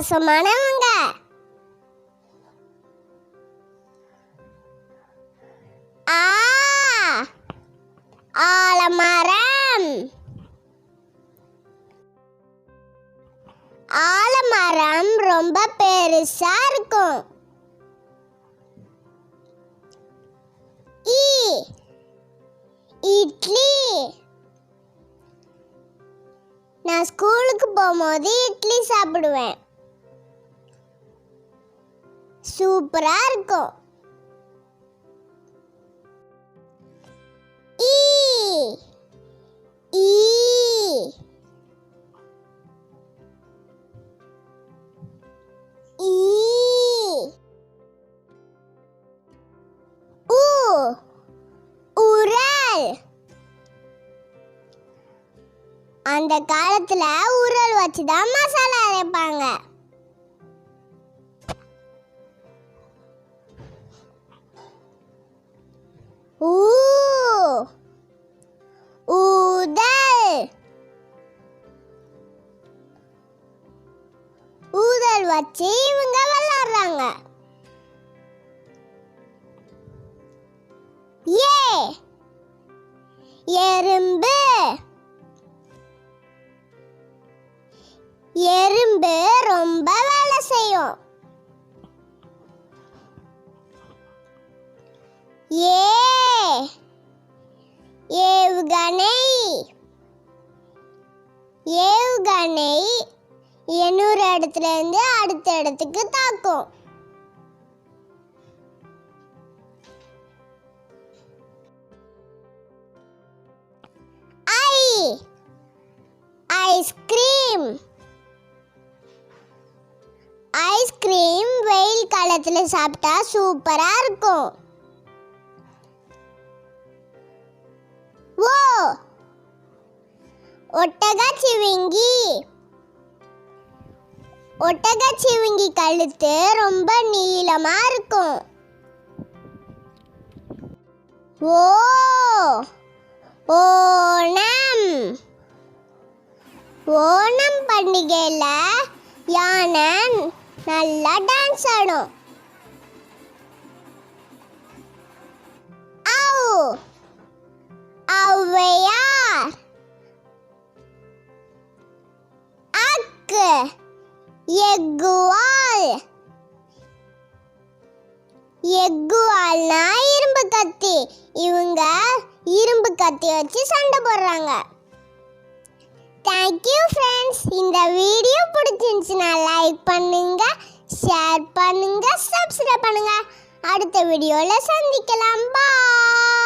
வித்தியாசமானவங்க. ஆ ஆலமரம். ஆலமரம் ரொம்ப பெருசா இருக்கும். இ இட்லி. நான் ஸ்கூலுக்கு போகும்போது இட்லி சாப்பிடுவேன். சூப்பரா இருக்கும். ஈ ஈ ஈ ஊ உரல். அந்த காலத்துல உரல் வச்சுதான் மசாலா அரைப்பாங்க. ஊ ஊதல். ஊதல் வச்சு இவங்க விளையாடுறாங்க. ஏ எறும்பு. எறும்பு ரொம்ப வேலை செய்யும். ஏ ஏவுகணை. ஏவுகணை 800 இடத்துல இருந்து அடுத்த இடத்துக்கு தாக்கும். ஐ ஐஸ்கிரீம். ஐஸ்கிரீம் வெயில் காலத்துல சாப்பிட்டா சூப்பரா இருக்கும். ஓ ஒட்டகச்சிவிங்கி. ஒட்டகச்சிவிங்கி கழுத்து ரொம்ப நீளமா இருக்கும். ஓ ஓணம். ஓணம் பண்டிகையில யானை நல்லா டான்ஸ் ஆடும். ஔ ஔவையார். அக்கு எக்குவால். எக்குவால்னா இரும்பு கத்தி. இவங்க இரும்பு கத்தி வச்சு சண்டை போடுறாங்க. Thank you friends. இந்த வீடியோ பிடிச்சிருந்துச்சுன்னா லைக் பண்ணுங்க, ஷேர் பண்ணுங்க, சப்ஸ்கிரைப் பண்ணுங்க. அடுத்த வீடியோல சந்திக்கலாம். பாய்.